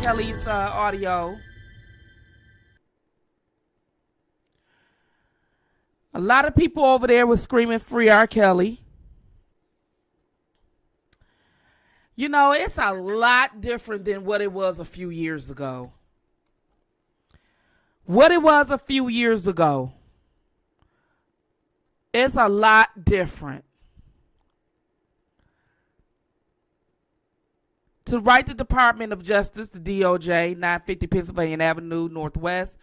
Kelly's audio. A lot of people over there was screaming free R. Kelly. You know, it's a lot different than what it was a few years ago. What it was a few years ago. It's a lot different. To write the Department of Justice, the DOJ, 950 Pennsylvania Avenue, Northwest,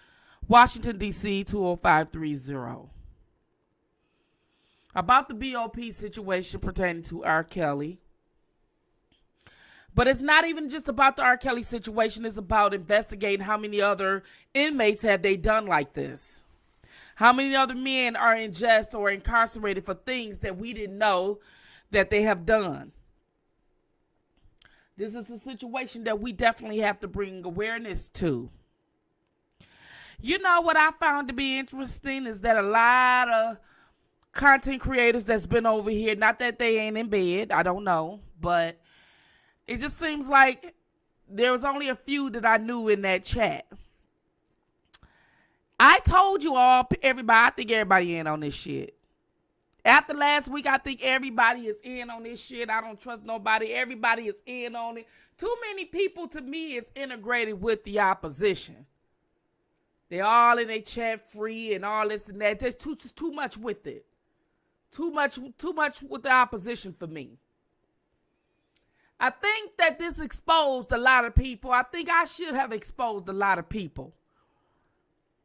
Washington, D.C., 20530. About the BOP situation pertaining to R. Kelly. But it's not even just about the R. Kelly situation. It's about investigating how many other inmates have they done like this. How many other men are in jail or incarcerated for things that we didn't know that they have done. This is a situation that we definitely have to bring awareness to. You know what I found to be interesting is that a lot of content creators that's been over here, not that they ain't in bed, I don't know, but it just seems like there was only a few that I knew in that chat. I told you all, everybody, I think everybody in on this shit. After last week, I think everybody is in on this shit. I don't trust nobody. Everybody is in on it. Too many people, to me, is integrated with the opposition. They all in their chat free and all this and that. There's just too much with it. Too much with the opposition for me. I think that this exposed a lot of people. I think I should have exposed a lot of people.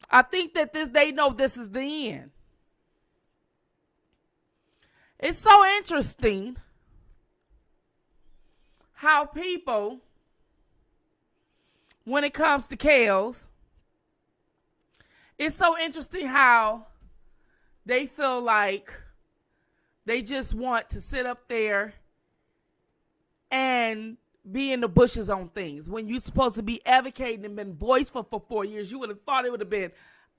I think that they know this is the end. It's so interesting how people, when it comes to Kels, it's so interesting how they feel like they just want to sit up there and be in the bushes on things. When you're supposed to be advocating and been voiceful for 4 years, you would have thought it would have been, it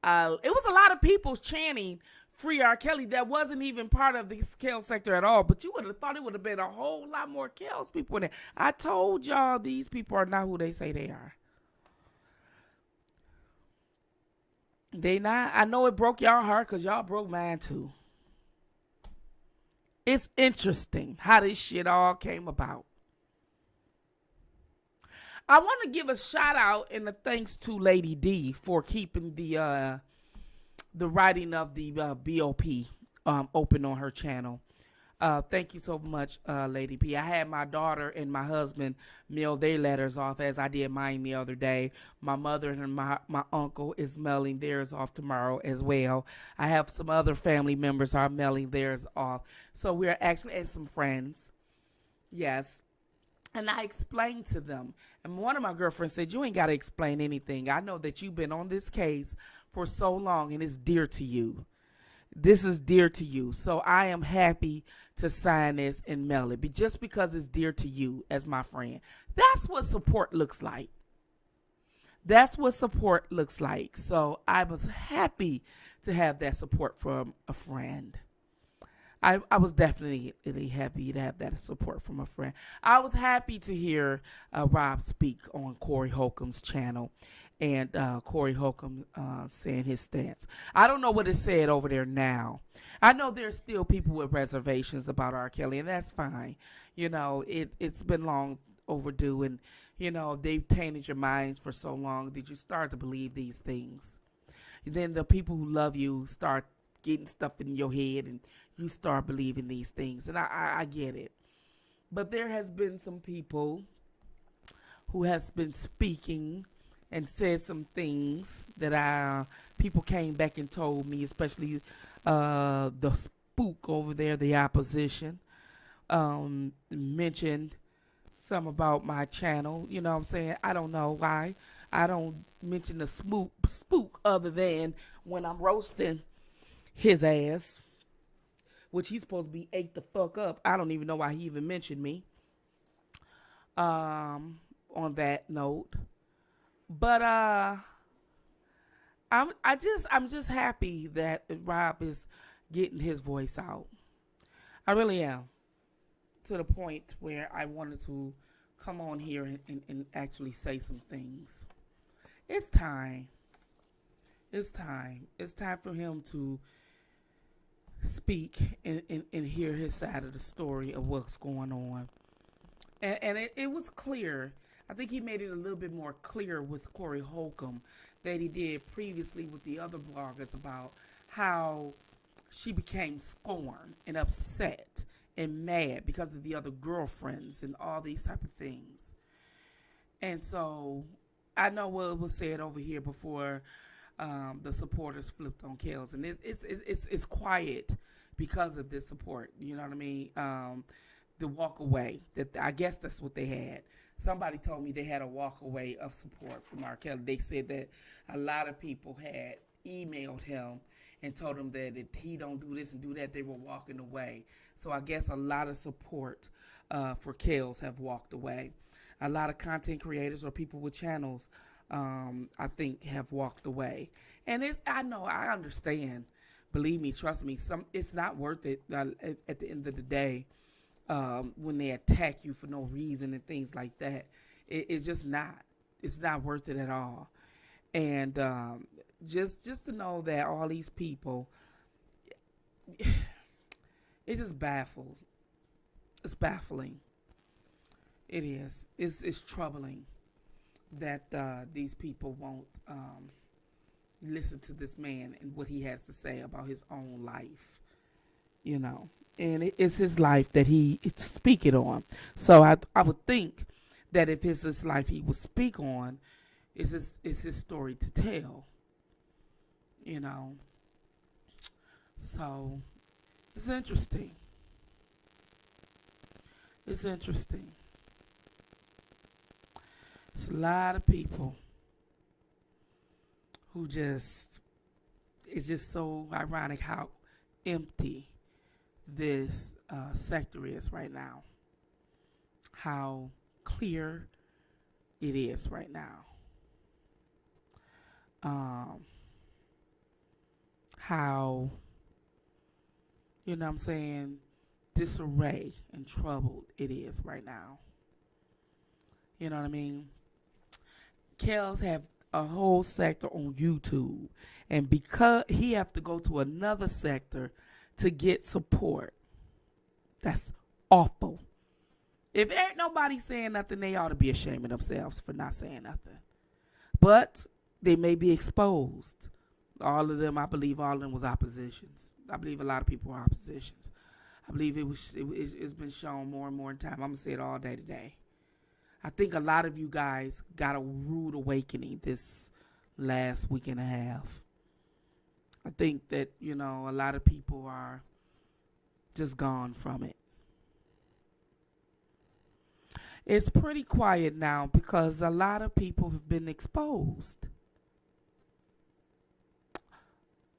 was a lot of people chanting free R. Kelly that wasn't even part of the Kels sector at all. But you would have thought it would have been a whole lot more Kels people in there. I told y'all these people are not who they say they are. They not. I know it broke y'all heart because y'all broke mine too. It's interesting how this shit all came about. I want to give a shout out and a thanks to Lady D for keeping the writing of the BOP open on her channel. Thank you so much, Lady P. I had my daughter and my husband mail their letters off as I did mine the other day. My mother and my uncle is mailing theirs off tomorrow as well. I have some other family members are mailing theirs off. So we're actually, and some friends. Yes. And I explained to them. And one of my girlfriends said, you ain't got to explain anything. I know that you've been on this case for so long and it's dear to you. This is dear to you. So I am happy to sign this and mail it. But just because it's dear to you as my friend. That's what support looks like. That's what support looks like. So I was happy to have that support from a friend. I was definitely happy to have that support from a friend. I was happy to hear Rob speak on Corey Holcomb's channel and Corey Holcomb saying his stance. I don't know what it said over there now. I know there's still people with reservations about R. Kelly, and that's fine. You know, it's been long overdue, and, you know, they've tainted your minds for so long that you start to believe these things. Then the people who love you start getting stuff in your head, and you start believing these things. And I get it. But there has been some people who has been speaking and said some things that people came back and told me, especially the spook over there, the opposition, mentioned some about my channel. You know what I'm saying? I don't know why I don't mention the spook other than when I'm roasting his ass, which he's supposed to be ate the fuck up. I don't even know why he even mentioned me on that note. But I'm just happy that Rob is getting his voice out. I really am. To the point where I wanted to come on here and actually say some things. It's time. It's time. It's time for him to speak and hear his side of the story of what's going on. And it was clear. I think he made it a little bit more clear with Corey Holcomb than he did previously with the other bloggers about how she became scorned and upset and mad because of the other girlfriends and all these type of things. And so I know what was said over here before the supporters flipped on Kels, and it's quiet because of this support. You know what I mean? The walk away, that I guess that's what they had. Somebody told me they had a walk away of support from R. Kelly. They said that a lot of people had emailed him and told him that if he don't do this and do that, they were walking away. So I guess a lot of support for Kels have walked away. A lot of content creators or people with channels, I think, have walked away. And I understand. Believe me, trust me, it's not worth it at the end of the day. When they attack you for no reason and things like that, it's just not. It's not worth it at all. And just to know that all these people, it just baffles. It's baffling. It is. It's troubling that these people won't listen to this man and what he has to say about his own life. You know. And it's his life that it's speaking on. So I would think that if it's his life he would speak on, it's his story to tell. You know. So it's interesting. It's interesting. It's a lot of people who it's just so ironic how empty this sector is right now. How clear it is right now. How, you know what I'm saying, disarray and troubled it is right now. You know what I mean? Kels have a whole sector on YouTube, and because he have to go to another sector to get support. That's awful. If ain't nobody saying nothing, they ought to be ashamed of themselves for not saying nothing. But they may be exposed. All of them, I believe all of them was oppositions. I believe a lot of people are oppositions. I believe it's been shown more and more in time. I'm going to say it all day today. I think a lot of you guys got a rude awakening this last week and a half. I think that, a lot of people are just gone from it. It's pretty quiet now because a lot of people have been exposed.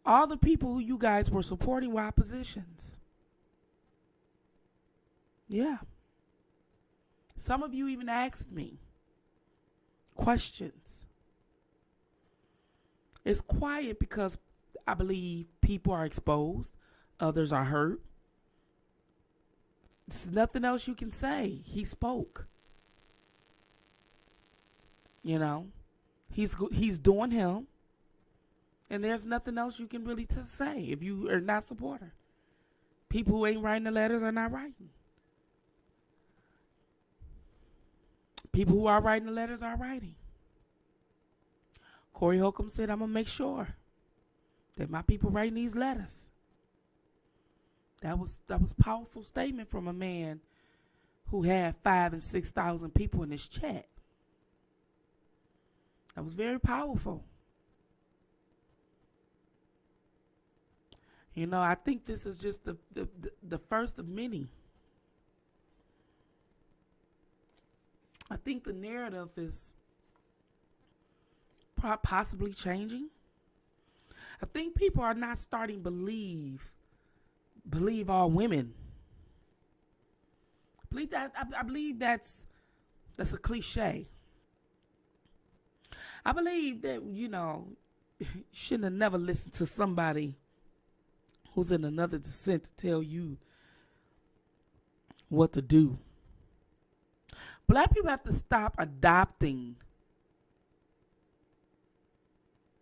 All the people who you guys were supporting were oppositions. Yeah. Some of you even asked me questions. It's quiet because I believe people are exposed. Others are hurt. There's nothing else you can say. He spoke. He's doing him. And there's nothing else you can really say if you are not a supporter. People who ain't writing the letters are not writing. People who are writing the letters are writing. Corey Holcomb said, I'm going to make sure that my people writing these letters. That was a powerful statement from a man who had 5,000 and 6,000 people in his chat. That was very powerful. I think this is just the first of many. I think the narrative is possibly changing. I think people are not starting to believe all women. I believe that's a cliche. I believe that, you shouldn't have never listened to somebody who's in another descent to tell you what to do. Black people have to stop adopting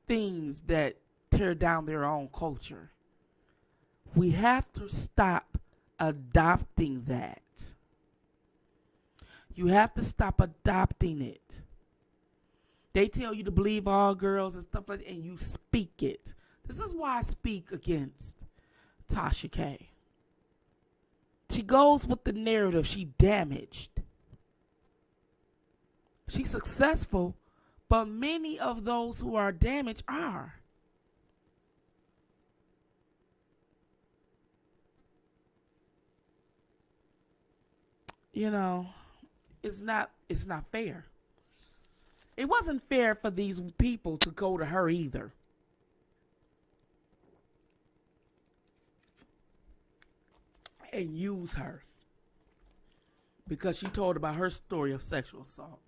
things that tear down their own culture. We have to stop adopting that. You have to stop adopting it. They tell you to believe all girls and stuff like that, and you speak it. This is why I speak against Tasha K. She goes with the narrative. She damaged. She's successful, but many of those who are damaged are. You know, it's not fair. It wasn't fair for these people to go to her either. And use her. Because she told about her story of sexual assault.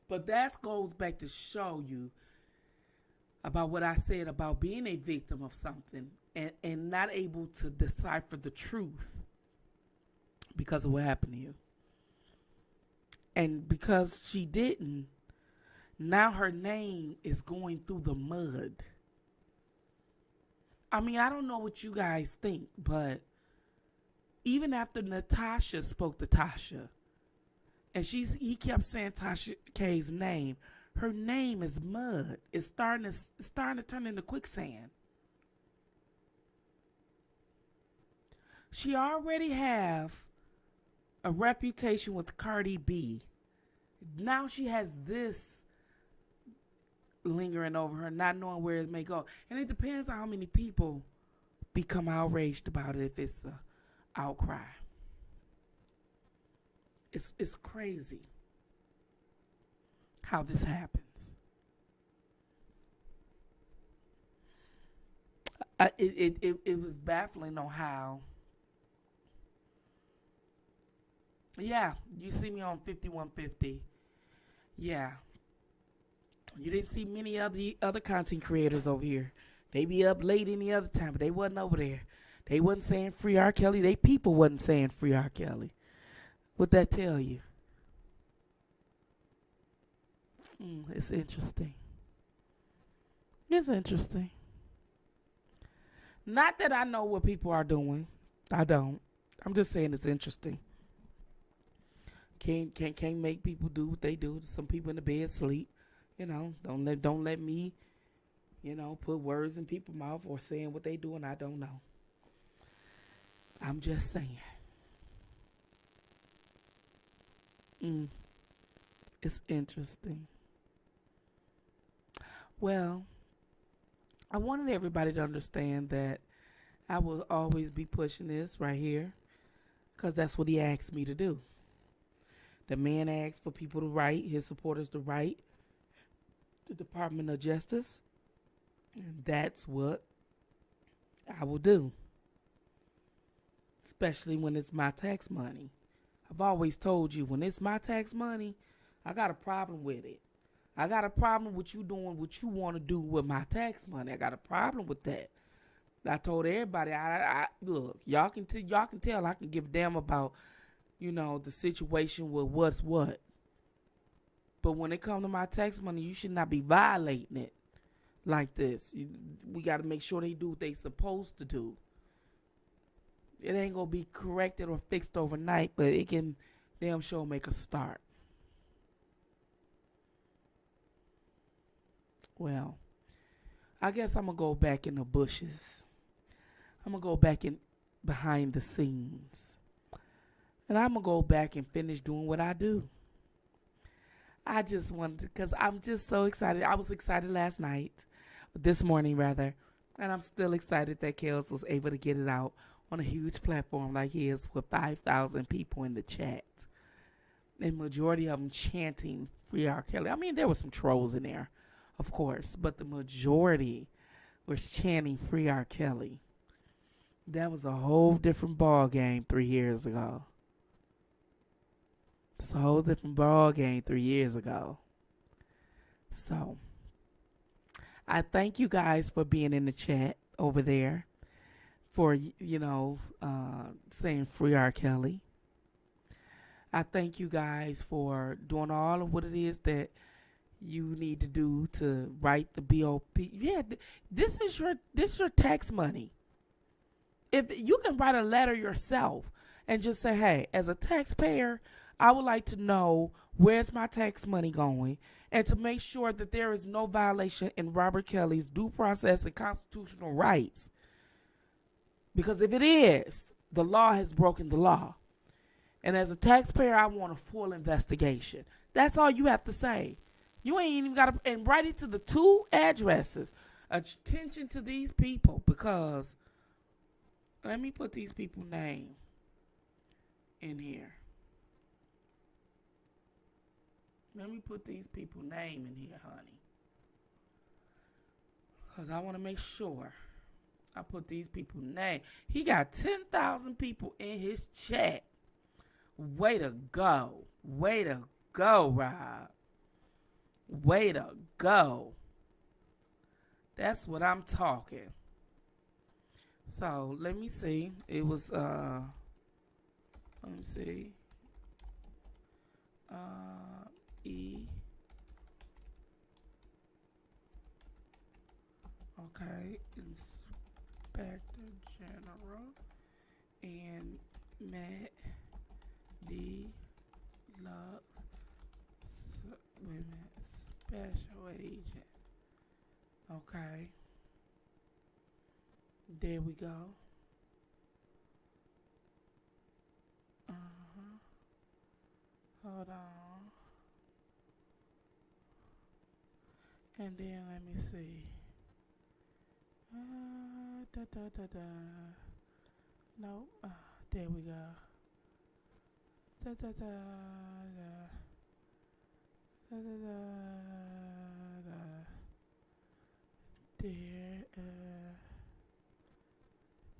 But that goes back to show you about what I said about being a victim of something and not able to decipher the truth because of what happened to you. And because she didn't, now her name is going through the mud. I mean, I don't know what you guys think, but even after Natasha spoke to Tasha, and he kept saying Tasha K's name, her name is mud. It's starting to turn into quicksand. She already have a reputation with Cardi B. Now she has this lingering over her, not knowing where it may go. And it depends on how many people become outraged about it if it's an outcry. It's crazy how this happens. It was baffling on how. Yeah, you see me on 5150. Yeah. You didn't see many other content creators over here. They be up late any other time, but they wasn't over there. They wasn't saying free R. Kelly. They people wasn't saying free R. Kelly. What that tell you? It's interesting. It's interesting. Not that I know what people are doing. I don't. I'm just saying it's interesting. Can't make people do what they do. Some people in the bed sleep. You know, don't let me, put words in people's mouth or saying what they do and I don't know. I'm just saying. It's interesting. Well, I wanted everybody to understand that I will always be pushing this right here because that's what he asked me to do. The man asked for people to write, his supporters to write the Department of Justice, and that's what I will do, especially when it's my tax money. I've always told you, when it's my tax money, I got a problem with it. I got a problem with you doing what you want to do with my tax money. I got a problem with that. I told everybody, I look, y'all can tell I can give a damn about, the situation with what's what. But when it comes to my tax money, you should not be violating it like this. We got to make sure they do what they supposed to do. It ain't going to be corrected or fixed overnight, but it can damn sure make a start. Well, I guess I'm going to go back in the bushes. I'm going to go back in behind the scenes. And I'm going to go back and finish doing what I do. I just wanted to, because I'm just so excited. I was excited this morning rather, and I'm still excited that Kels was able to get it out on a huge platform like his with 5,000 people in the chat. And majority of them chanting Free R. Kelly. I mean, there were some trolls in there, of course, but the majority was chanting Free R. Kelly. That was a whole different ball game 3 years ago. It's a whole different ball game 3 years ago. So, I thank you guys for being in the chat over there, for, saying Free R. Kelly. I thank you guys for doing all of what it is that you need to do to write the BOP. Yeah, this your tax money. If you can write a letter yourself and just say, hey, as a taxpayer, I would like to know where's my tax money going and to make sure that there is no violation in Robert Kelly's due process and constitutional rights. Because if it is, the law has broken the law. And as a taxpayer, I want a full investigation. That's all you have to say. You ain't even got to, and write it to the two addresses. Attention to these people, because let me put these people's name in here. Let me put these people's name in here, honey. Because I want to make sure I put these people's name. He got 10,000 people in his chat. Way to go. Way to go, Rob. Way to go. That's what I'm talking. So, let me see. It was, let me see. Okay. Inspector General and Matt D. Lux. Wait a minute. Special agent. Okay. There we go. Hold on. And then let me see. No. There we go.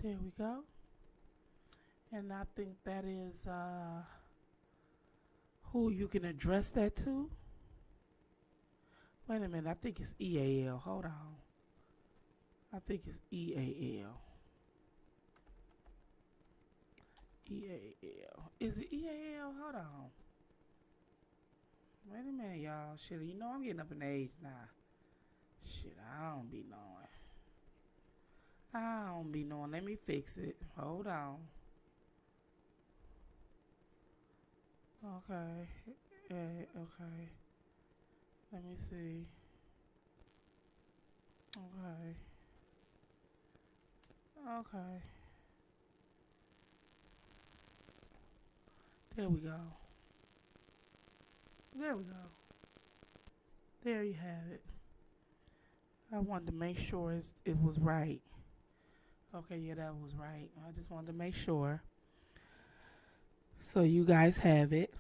There we go. And I think that is who you can address that to. Wait a minute, I think it's EAL. Hold on. I think it's EAL. EAL. Is it EAL? Hold on. Wait a minute, y'all. Shit, you know I'm getting up in age now. Shit, I don't be knowing. Let me fix it. Hold on. Okay. Okay. Let me see. Okay. Okay. There we go. There we go. There you have it. I wanted to make sure it was right. Okay, yeah, that was right. I just wanted to make sure. So you guys have it.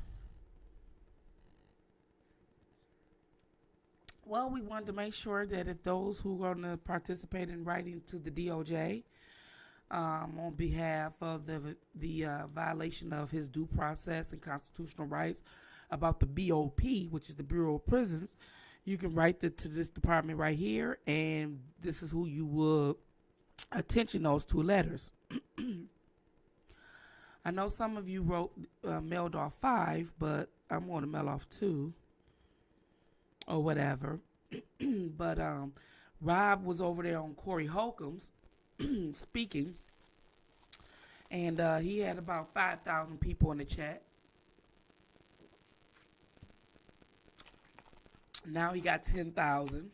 Well, we wanted to make sure that if those who are going to participate in writing to the DOJ on behalf of the violation of his due process and constitutional rights about the BOP, which is the Bureau of Prisons, you can write to this department right here, and this is who you will attention those two letters. I know some of you mailed off 5, but I'm going to mail off 2 or whatever. But Rob was over there on Corey Holcomb's speaking, and he had about 5,000 people in the chat. Now he got 10,000.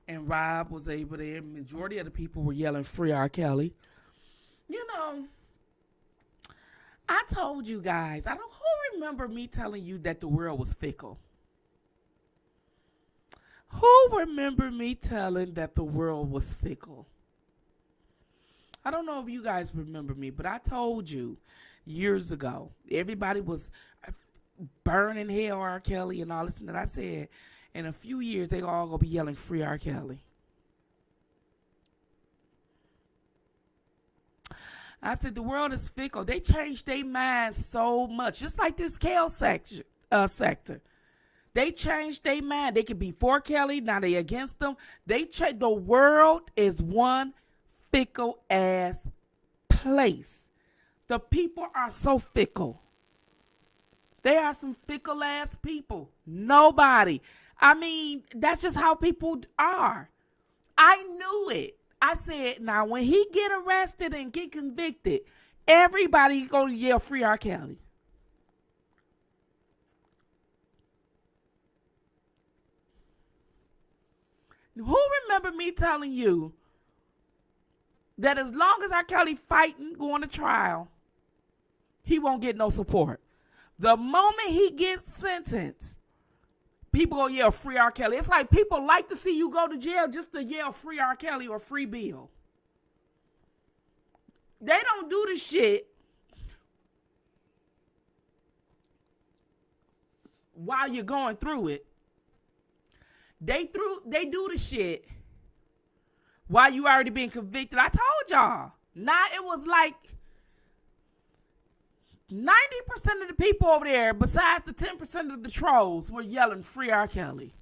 And Rob was able to, majority of the people were yelling, "Free R. Kelly." You know, I told you guys, who remember me telling you that the world was fickle? Who remember me telling that the world was fickle? I don't know if you guys remember me, but I told you years ago, everybody was burning hell R. Kelly and all this, and I said, in a few years, they all gonna be yelling, "Free R. Kelly." I said, the world is fickle. They changed their minds so much. Just like this Kel sector. They changed their mind. They could be for Kelly, now they against them. The world is one fickle ass place. The people are so fickle. They are some fickle ass people. Nobody. I mean, that's just how people are. I knew it. I said, now when he get arrested and get convicted, everybody gonna yell free R. Kelly. Who remember me telling you that as long as R. Kelly fighting, going to trial, he won't get no support? The moment he gets sentenced, people go yell free R. Kelly. It's like people like to see you go to jail just to yell free R. Kelly or free Bill. They don't do the shit while you're going through it. They do the shit while you already been convicted. I told y'all. Now it was like 90% of the people over there, besides the 10% of the trolls, were yelling free R. Kelly.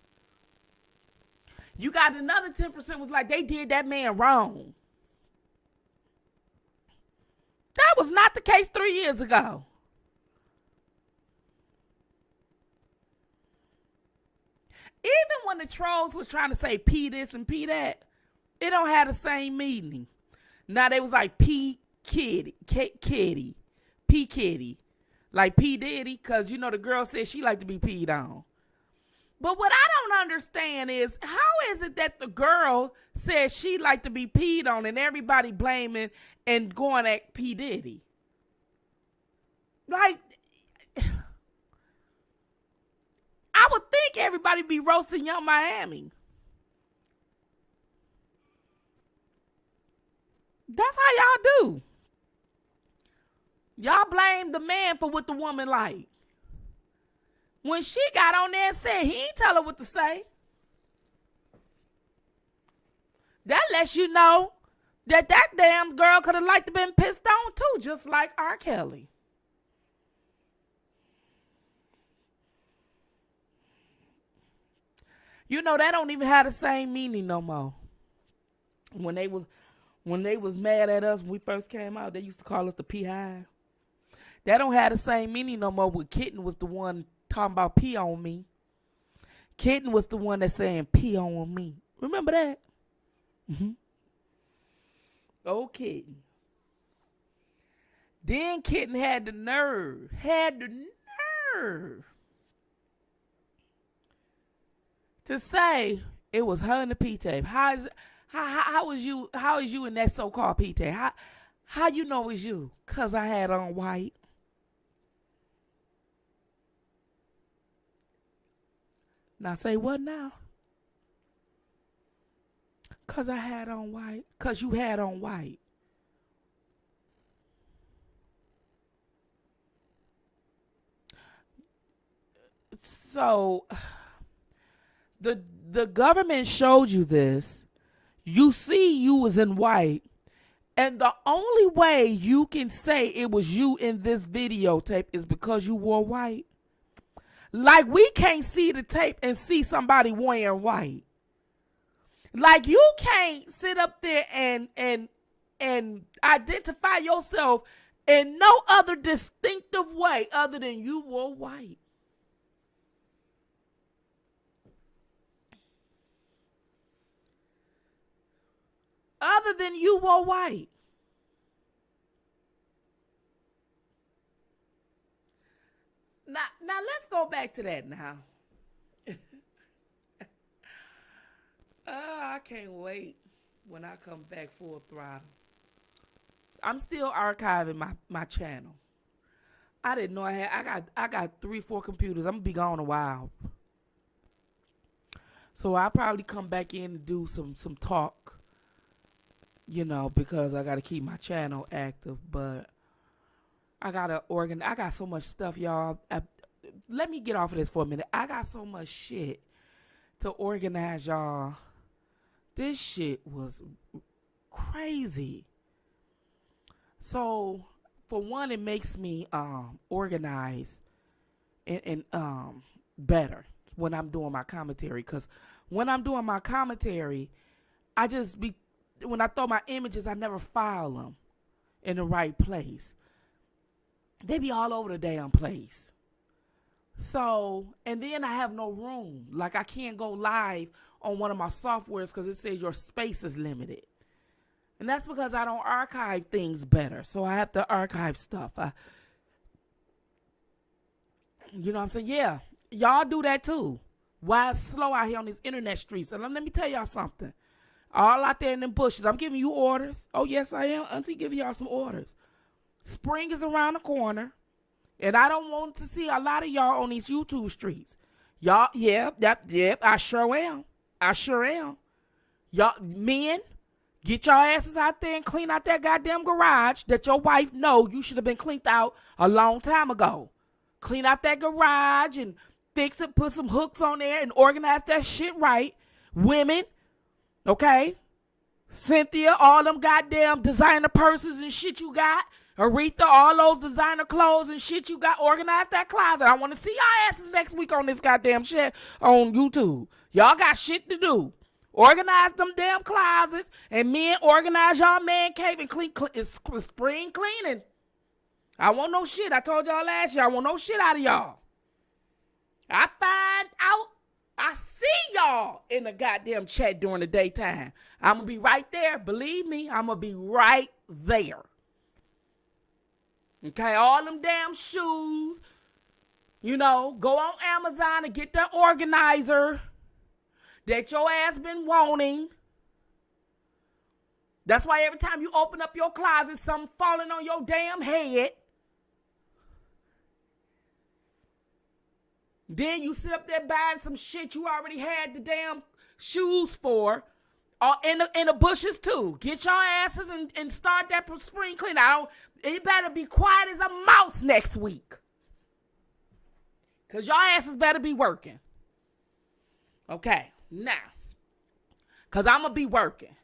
You got another 10% was like, they did that man wrong. That was not the case 3 years ago. Even when the trolls was trying to say P this and P that, it don't have the same meaning. Now they was like P Kitty, P Kitty, like P Diddy, because you know the girl said she liked to be peed on. But what I don't understand is, how is it that the girl says she liked to be peed on and everybody blaming and going at P Diddy? Like, I would think everybody be roasting Young Miami. That's how y'all do. Y'all blame the man for what the woman like. When she got on there and said, he ain't tell her what to say. That lets you know that damn girl could have liked to been pissed on too, just like R. Kelly. You know, that don't even have the same meaning no more. When they was mad at us when we first came out, they used to call us the P Hive. That don't have the same meaning no more. When Kitten was the one talking about pee on me. Kitten was the one that's saying pee on me. Remember that? Mm-hmm. Oh, Kitten. Then Kitten had the nerve to say it was her and the P-tape. How is you in that so-called P-tape? How you know it's you? 'Cause I had on white. Now say what now? 'Cause I had on white. 'Cause you had on white. So the government showed you this. You see you was in white. And the only way you can say it was you in this videotape is because you wore white. Like, we can't see the tape and see somebody wearing white. Like, you can't sit up there and identify yourself in no other distinctive way other than you wore white. Other than you wore white. Now let's go back to that now. I can't wait when I come back full throttle. I'm still archiving my channel. I didn't know I got 3-4 computers. I'm gonna be gone a while. So I'll probably come back in and do some talk. You know, because I gotta keep my channel active, but I gotta organize. I got so much stuff, y'all. Let me get off of this for a minute. I got so much shit to organize, y'all. This shit was crazy. So, for one, it makes me organize and better when I'm doing my commentary. Because when I'm doing my commentary, when I throw my images, I never file them in the right place. They be all over the damn place. So, and then I have no room. Like, I can't go live on one of my softwares because it says your space is limited. And that's because I don't archive things better. So I have to archive stuff. You know what I'm saying? Yeah. Y'all do that too. Why it's slow out here on these internet streets? And let me tell y'all something. All out there in them bushes, I'm giving you orders. Oh, yes, I am. Auntie giving y'all some orders. Spring is around the corner. And I don't want to see a lot of y'all on these YouTube streets. Y'all, yep, I sure am. I sure am. Y'all, men, get y'all asses out there and clean out that goddamn garage that your wife know you should have been cleaned out a long time ago. Clean out that garage and fix it, put some hooks on there and organize that shit right. Women, okay? Cynthia, all them goddamn designer purses and shit you got. Aretha, all those designer clothes and shit you got. Organize that closet. I want to see y'all asses next week on this goddamn shit on YouTube. Y'all got shit to do. Organize them damn closets. And men, organize y'all man cave and clean. It's spring cleaning. I want no shit. I told y'all last year I want no shit out of y'all. I find out. I see y'all in the goddamn chat during the daytime. I'm going to be right there. Believe me, I'm going to be right there. Okay, all them damn shoes. You know, go on Amazon and get that organizer that your ass been wanting. That's why every time you open up your closet, something falling on your damn head. Then you sit up there buying some shit you already had the damn shoes for. In the bushes too. Get your asses and start that spring clean. It better be quiet as a mouse next week. Because your asses better be working. Okay, now. Because I'm going to be working.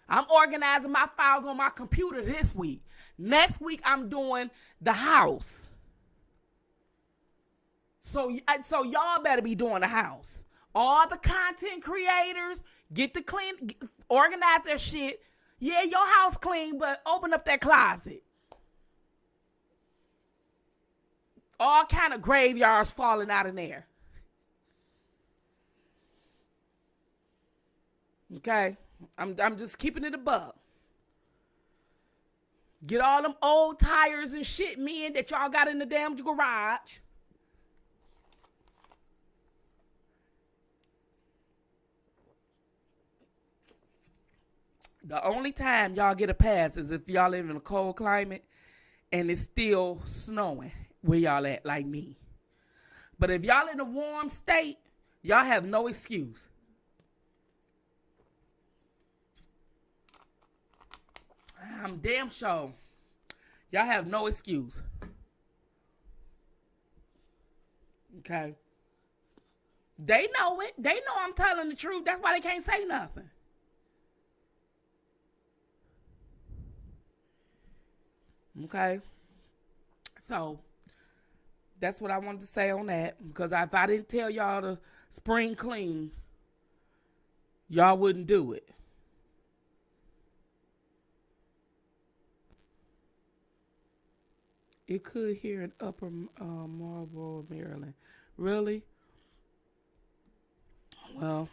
I'm organizing my files on my computer this week. Next week, I'm doing the house. So y'all better be doing the house. All the content creators, organize their shit. Yeah, your house clean, but open up that closet. All kind of graveyards falling out in there. Okay? I'm just keeping it above. Get all them old tires and shit, men, that y'all got in the damn garage. The only time y'all get a pass is if y'all live in a cold climate and it's still snowing where y'all at, like me. But if y'all in a warm state, y'all have no excuse. I'm damn sure y'all have no excuse. Okay? They know it. They know I'm telling the truth. That's why they can't say nothing. Okay, so that's what I wanted to say on that. Because if I didn't tell y'all to spring clean, y'all wouldn't do it. It could here in Upper Marlboro, Maryland. Really? Well,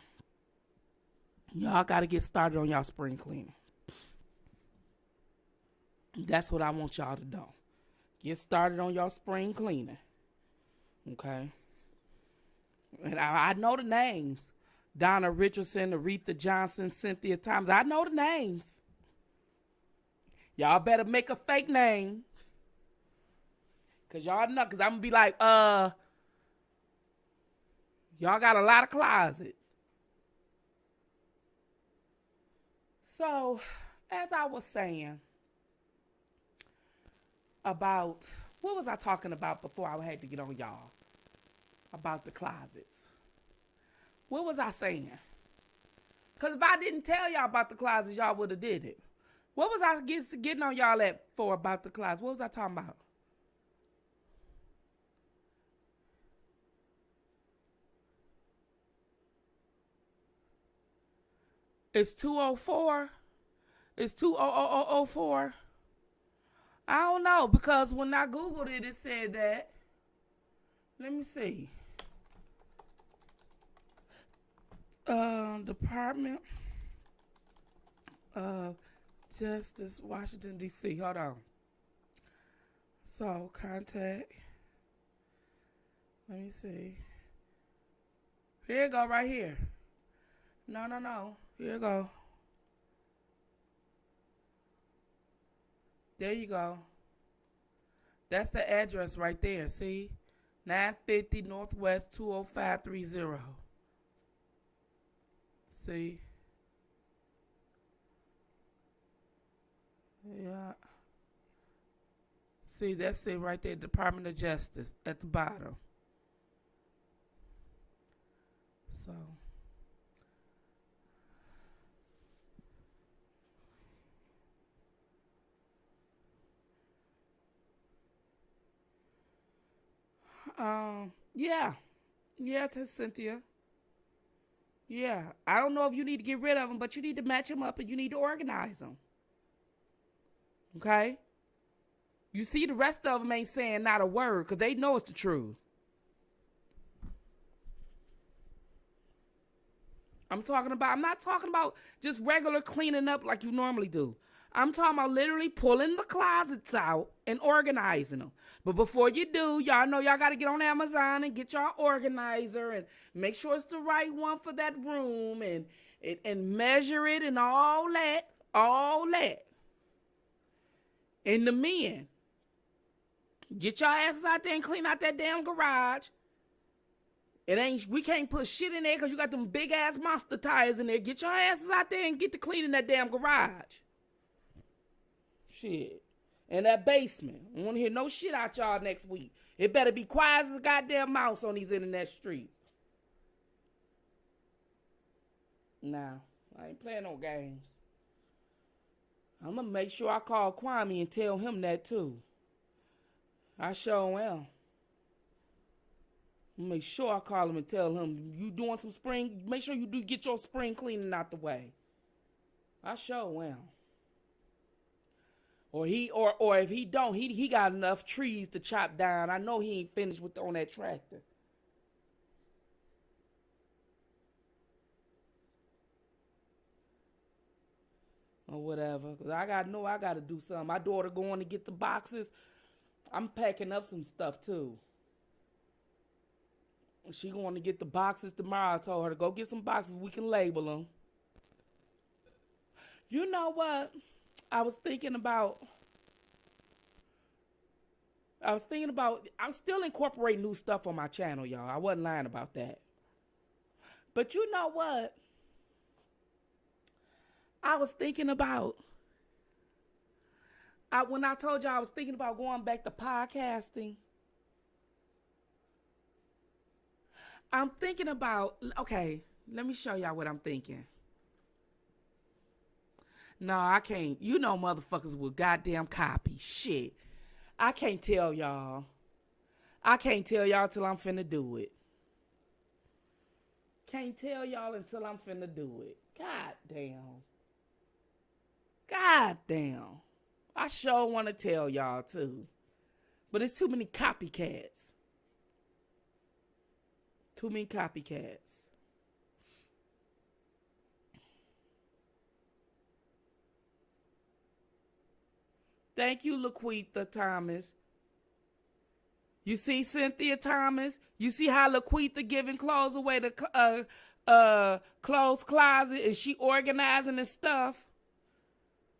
y'all got to get started on y'all spring cleaning. That's what I want y'all to do. Get started on your spring cleaning. Okay? And I know the names. Donna Richardson, Aretha Johnson, Cynthia Thomas. I know the names. Y'all better make a fake name. Because y'all know. Because I'm going to be like, y'all got a lot of closets. So, as I was saying, about, what was I talking about before I had to get on y'all? About the closets. What was I saying? Because if I didn't tell y'all about the closets, y'all would have did it. What was I getting on y'all at for about the closets? What was I talking about? It's 204. It's 20004. I don't know, because when I Googled it, it said that. Let me see. Department of Justice, Washington, D.C. Hold on. So, contact. Let me see. Here you go, right here. No. Here you go. There you go. That's the address right there, see? 950 Northwest 20530. See? Yeah. See, that's it right there, Department of Justice at the bottom. So. Yeah, to Cynthia. Yeah, I don't know if you need to get rid of them, but you need to match them up and you need to organize them. Okay? You see, the rest of them ain't saying not a word because they know it's the truth. I'm not talking about just regular cleaning up like you normally do. I'm talking about literally pulling the closets out and organizing them. But before you do, y'all know y'all got to get on Amazon and get y'all organizer and make sure it's the right one for that room and measure it and all that. And the men, get your asses out there and clean out that damn garage. We can't put shit in there because you got them big ass monster tires in there. Get your asses out there and get to cleaning that damn garage. Shit. And that basement. I don't want to hear no shit out y'all next week. It better be quiet as a goddamn mouse on these internet streets. Nah, I ain't playing no games. I'm going to make sure I call Kwame and tell him that too. I sure am. Make sure I call him and tell him you doing some spring. Make sure you do get your spring cleaning out the way. I sure am. Or if he don't, he got enough trees to chop down. I know he ain't finished on that tractor. Or whatever. Because I got to do something. My daughter going to get the boxes. I'm packing up some stuff too. She going to get the boxes tomorrow. I told her to go get some boxes. We can label them. You know what? I was thinking about. I'm still incorporating new stuff on my channel, y'all. I wasn't lying about that. But you know what? I was thinking about. When I told y'all I was thinking about going back to podcasting. I'm thinking about, okay, let me show y'all what I'm thinking. No, I can't. You know motherfuckers will goddamn copy. Shit. I can't tell y'all. Till I'm finna do it. Can't tell y'all until I'm finna do it. God damn. I sure want to tell y'all too. But it's too many copycats. Too many copycats. Thank you, Laquitha Thomas. You see Cynthia Thomas? You see how Laquitha giving clothes away to clothes closet and she organizing and stuff?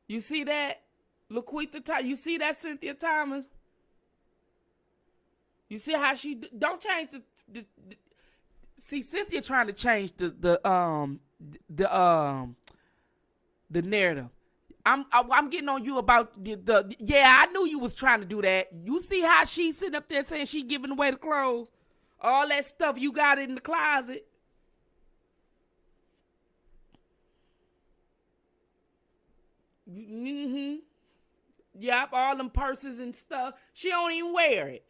You see that? Laquitha Thomas. You see that, Cynthia Thomas? You see how she don't change the see, Cynthia trying to change the narrative. I'm getting on you about the yeah, I knew you was trying to do that. You see how she sitting up there saying she giving away the clothes? All that stuff you got in the closet. Mm-hmm. Yep, all them purses and stuff. She don't even wear it.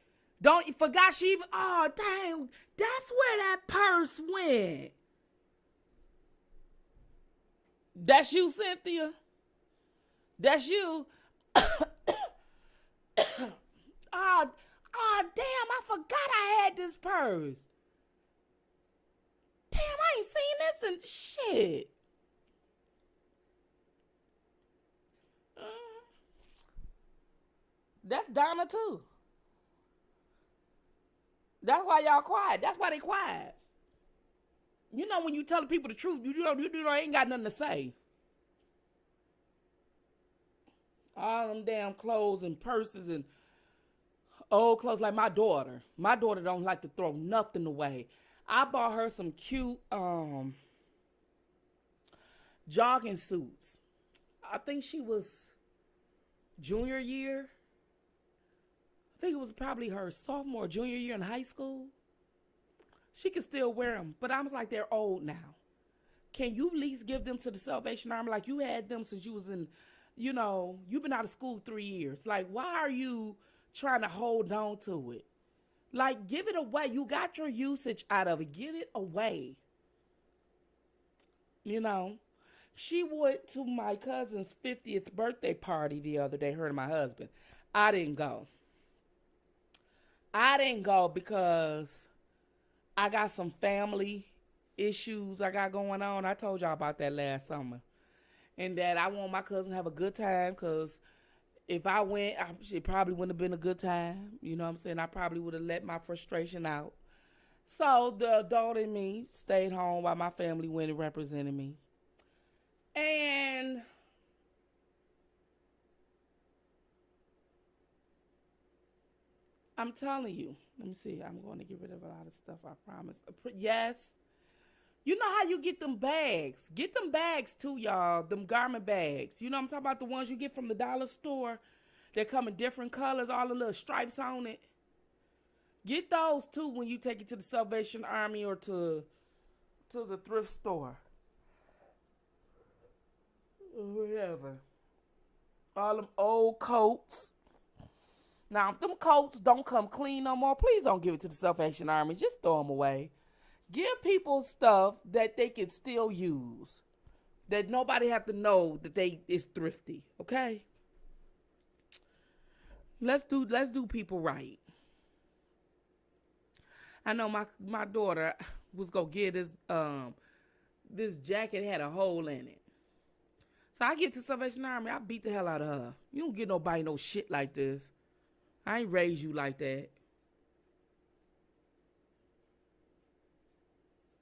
Forgot she even, oh, dang, that's where that purse went. That's you, Cynthia? That's you? Oh, Oh, damn, I forgot I had this purse. Damn, I ain't seen this and shit. That's Donna, too. That's why y'all quiet. That's why they quiet. You know when you tell people the truth, you ain't got nothing to say. All them damn clothes and purses and old clothes like my daughter. My daughter don't like to throw nothing away. I bought her some cute jogging suits. I think she was junior year. I think it was probably her sophomore or junior year in high school. She can still wear them, but I was like, they're old now. Can you at least give them to the Salvation Army? Like, you had them since you was in, you know, you've been out of school 3 years. Like, why are you trying to hold on to it? Like, give it away. You got your usage out of it. Give it away. You know, she went to my cousin's 50th birthday party the other day, her and my husband. I didn't go. I didn't go because I got some family issues I got going on. I told y'all about that last summer. And that I want my cousin to have a good time because if I went, it probably wouldn't have been a good time. You know what I'm saying? I probably would have let my frustration out. So the adult in me stayed home while my family went and represented me. And I'm telling you, let me see. I'm going to get rid of a lot of stuff, I promise. Yes. You know how you get them bags. Get them bags too, y'all. Them garment bags. You know what I'm talking about? The ones you get from the dollar store. They come in different colors, all the little stripes on it. Get those too when you take it to the Salvation Army or to the thrift store. Or whatever. All them old coats. Now, if them coats don't come clean no more, please don't give it to the Salvation Army. Just throw them away. Give people stuff that they can still use. That nobody have to know that is thrifty. Okay? Let's do people right. I know my daughter was gonna get this jacket had a hole in it. So I get to Salvation Army, I beat the hell out of her. You don't get nobody no shit like this. I ain't raised you like that.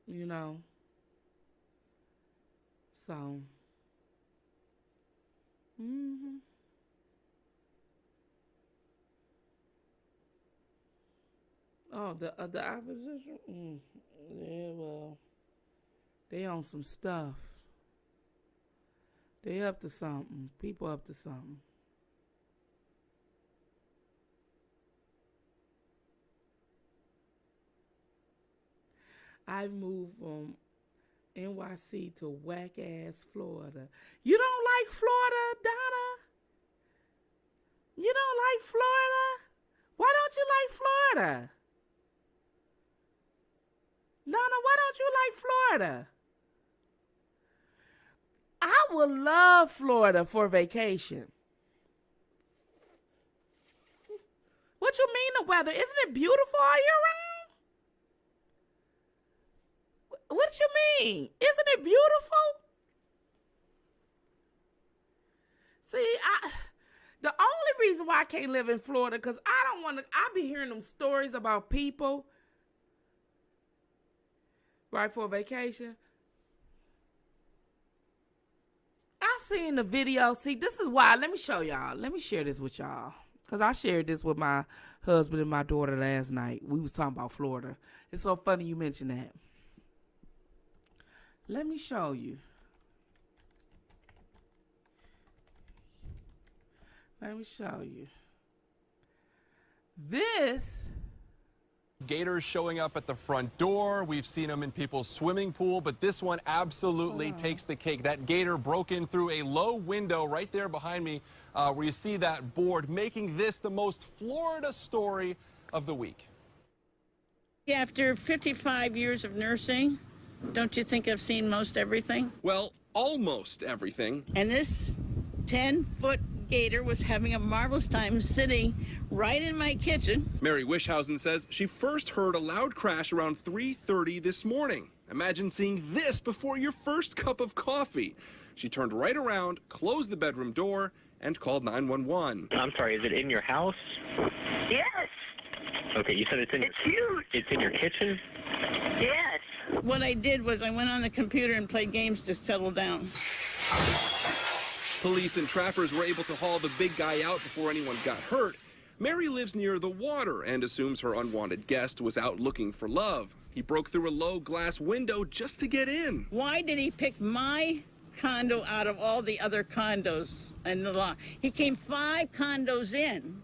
You know. So. Oh, the opposition? Yeah, well. They on some stuff. They up to something. People up to something. I've moved from NYC to whack-ass Florida. You don't like Florida, Donna? You don't like Florida? Why don't you like Florida? Donna, why don't you like Florida? I would love Florida for vacation. What you mean the weather? Isn't it beautiful all year round? What you mean? Isn't it beautiful? See, the only reason why I can't live in Florida because I be hearing them stories about people right for a vacation. I seen the video. See, this is why. Let me show y'all. Let me share this with y'all. Because I shared this with my husband and my daughter last night. We was talking about Florida. It's so funny you mentioned that. Let me show you. Let me show you. This. Gators showing up at the front door. We've seen them in people's swimming pool, but this one absolutely takes the cake. That gator broke in through a low window right there behind me, where you see that board, making this the most Florida story of the week. After 55 years of nursing, don't you think I've seen most everything? Well, almost everything. And this 10-foot gator was having a marvelous time sitting right in my kitchen. Mary Wishhausen says she first heard a loud crash around 3:30 this morning. Imagine seeing this before your first cup of coffee. She turned right around, closed the bedroom door, and called 911. I'm sorry, is it in your house? Yes, Okay, you said it's huge. it's in your kitchen? Yes. What I did was I went on the computer and played games to settle down. Police and trappers were able to haul the big guy out before anyone got hurt. Mary lives near the water and assumes her unwanted guest was out looking for love. He broke through a low glass window just to get in. Why did he pick my condo out of all the other condos in the lot? He came 5 condos in,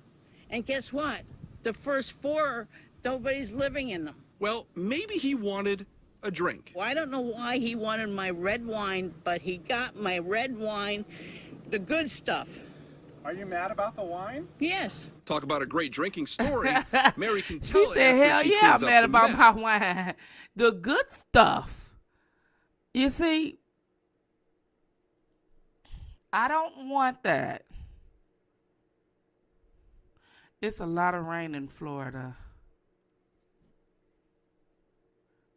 and guess what? The first 4, nobody's living in them. Well, maybe he wanted a drink. Well, I don't know why he wanted my red wine, but he got my red wine, the good stuff. Are you mad about the wine? Yes. Talk about a great drinking story. Mary can She tell it said, after hell she yeah, cleans I'm up mad the about mess. my wine. The good stuff. You see, I don't want that. It's a lot of rain in Florida.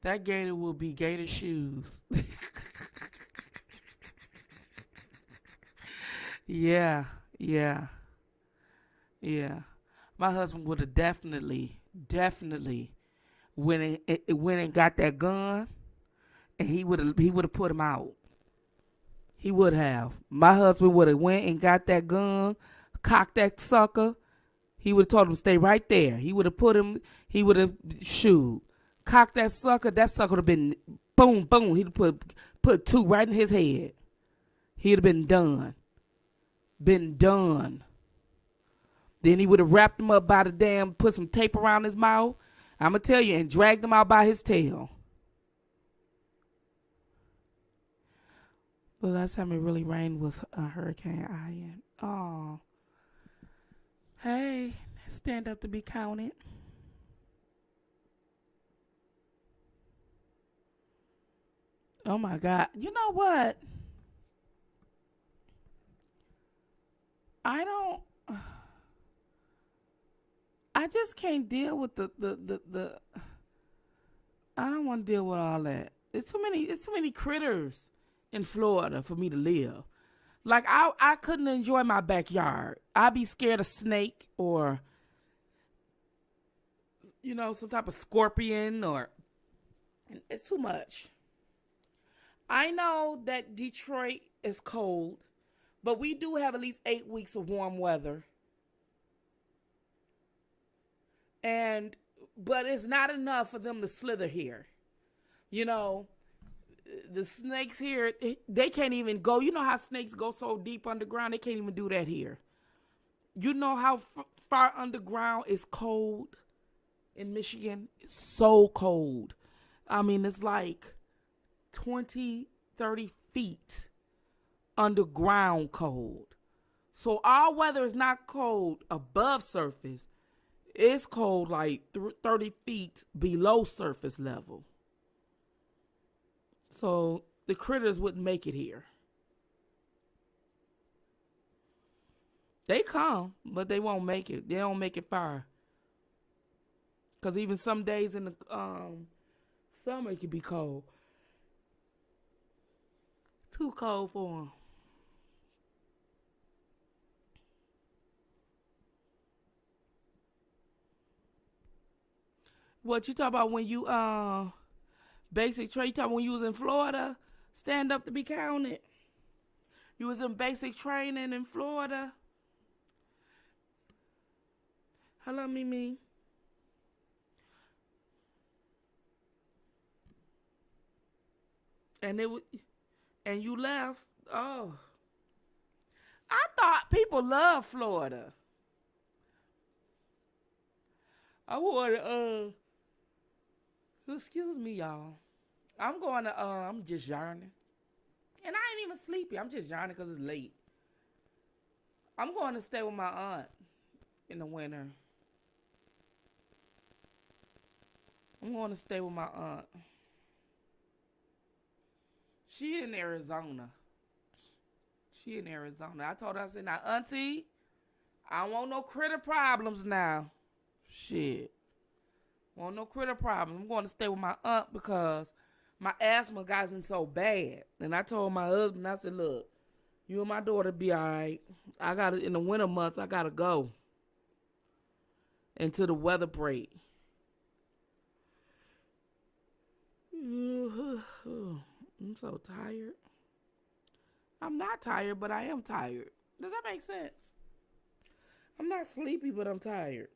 That gator will be gator shoes. Yeah. My husband would have definitely went and got that gun, and he would have put him out. He would have. My husband would have went and got that gun, cocked that sucker. He would have told him to stay right there. He would have put him. He would have cocked that sucker. That sucker would have been boom, boom. He'd put 2 right in his head. He'd have been done. Then he would have wrapped him up by the damn, put some tape around his mouth. I'ma tell you, and dragged him out by his tail. The last time it really rained was Hurricane Ian. Oh. Hey, stand up to be counted. Oh my God. You know what? I just can't deal with the I don't want to deal with all that. It's too many critters in Florida for me to live. Like I couldn't enjoy my backyard. I'd be scared of snake or some type of scorpion it's too much. I know that Detroit is cold, but we do have at least 8 weeks of warm weather. But it's not enough for them to slither here. The snakes here, they can't even go. You know how snakes go so deep underground? They can't even do that here. You know how far underground is cold in Michigan? It's so cold. I mean, it's like 20, 30 feet underground cold. So our weather is not cold above surface. It's cold like 30 feet below surface level. So the critters wouldn't make it here. They come, but they won't make it. They don't make it far. Because even some days in the summer, it can be cold. Too cold for them. What you talk about when you basic training? You talk about when you was in Florida? Stand up to be counted. You was in basic training in Florida. Hello, Mimi. And you left. Oh, I thought people love Florida. I want to excuse me, y'all. I'm going to I'm just yarning. And I ain't even sleepy. I'm just yarning because it's late. I'm going to stay with my aunt in the winter. I'm going to stay with my aunt. She in Arizona. She in Arizona. I told her, I said, now, auntie, I don't want no critter problems now. Shit. Want no critter problems. I'm going to stay with my aunt because my asthma gotten so bad. And I told my husband, I said, look, you and my daughter be all right. I got to, in the winter months, I got to go until the weather break. I'm so tired. I'm not tired, but I am tired. Does that make sense? I'm not sleepy, but I'm tired.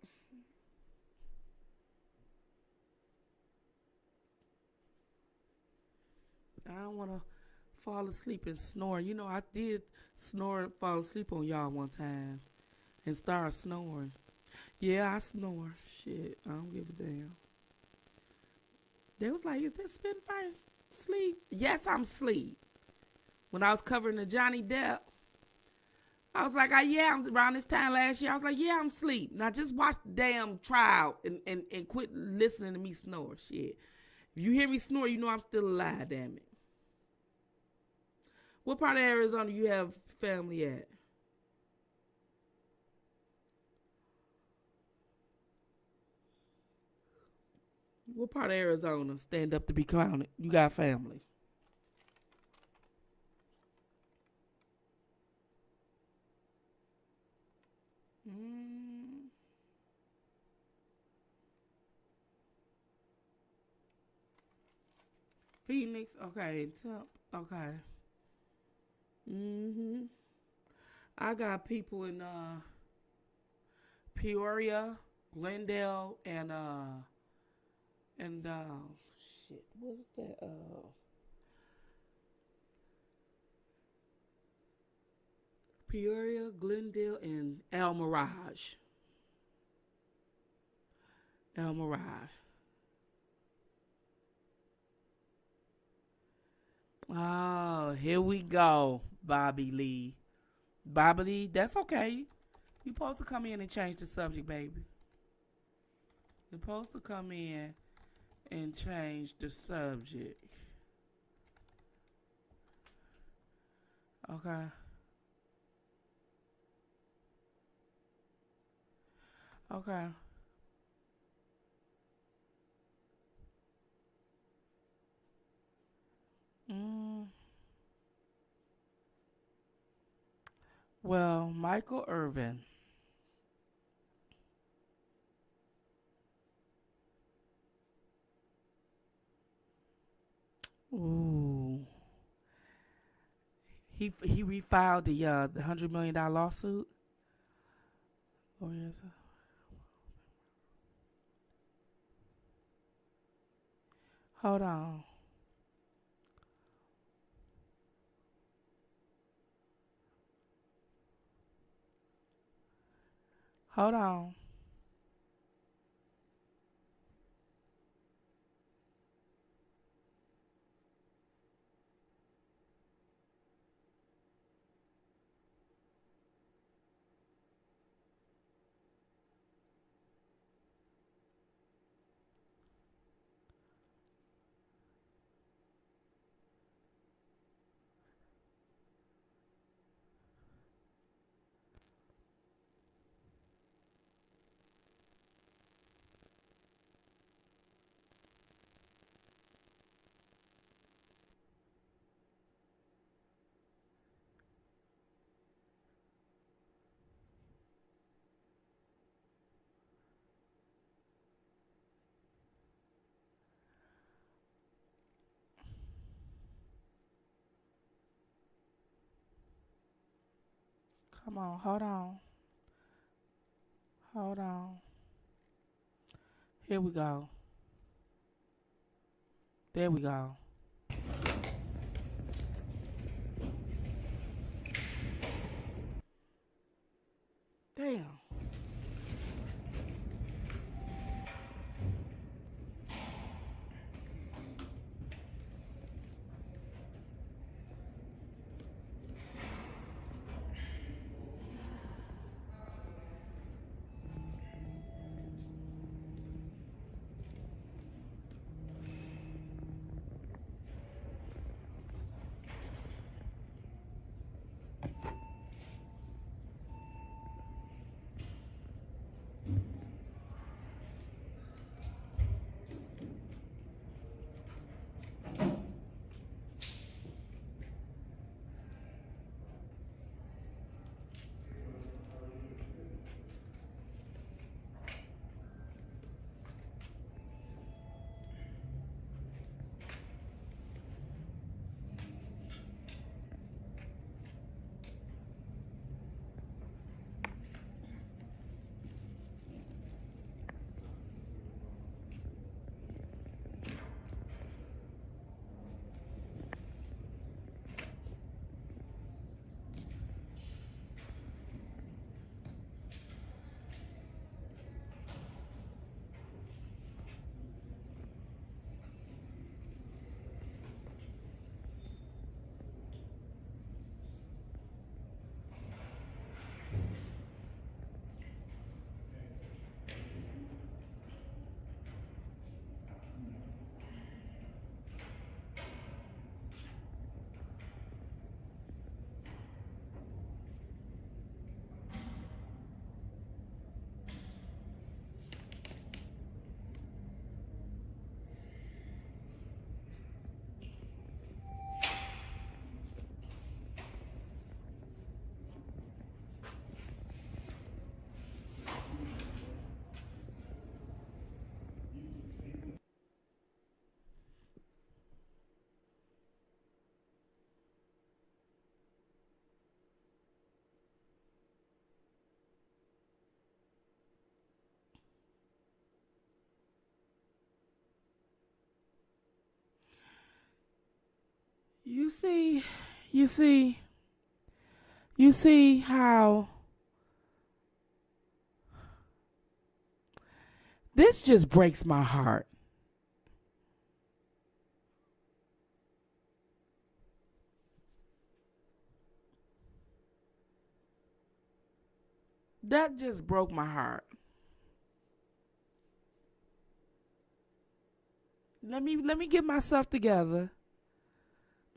I don't want to fall asleep and snore. You know, I did snore, fall asleep on y'all one time and start snoring. Yeah, I snore. Shit, I don't give a damn. They was like, is that Spitfire sleep? Yes, I'm asleep. When I was covering the Johnny Depp, I was like, I'm around this time last year. I was like, yeah, I'm asleep. Now just watch the damn trial and quit listening to me snore. Shit. If you hear me snore, you know I'm still alive, damn it. What part of Arizona you have family at? What part of Arizona? Stand up to be counted. You got family. Phoenix, okay. Okay. I got people in Peoria, Glendale, and shit, what was that? Peoria, Glendale, and El Mirage. El Mirage. Oh, here we go, Bobby Lee. Bobby Lee, that's okay. You supposed to come in and change the subject, baby. You're supposed to come in and change the subject. Okay. Okay. Well, Michael Irvin. Ooh. He refiled the $100 million lawsuit. Oh yes. Hold on. Hold on. Come on, hold on. Hold on. Here we go. There we go. Damn. You see, you see, you see how this just breaks my heart. That just broke my heart. Let me get myself together.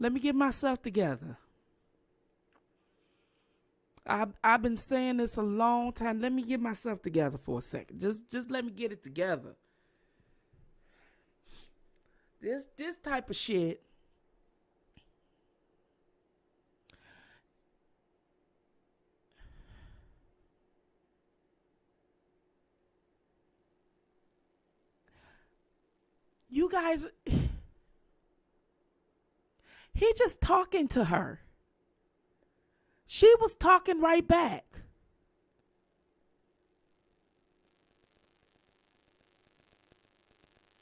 Let me get myself together. I've been saying this a long time. Let me get myself together for a second. Just let me get it together. This type of shit. You guys, he just talking to her. She was talking right back.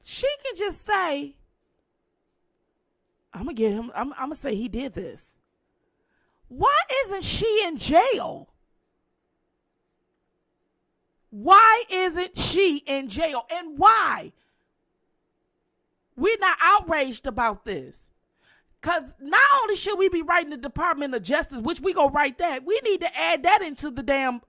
She can just say, I'm gonna say he did this. Why isn't she in jail? Why isn't she in jail? And why? We're not outraged about this. Because not only should we be writing the Department of Justice, which we gonna write that, we need to add that into the damn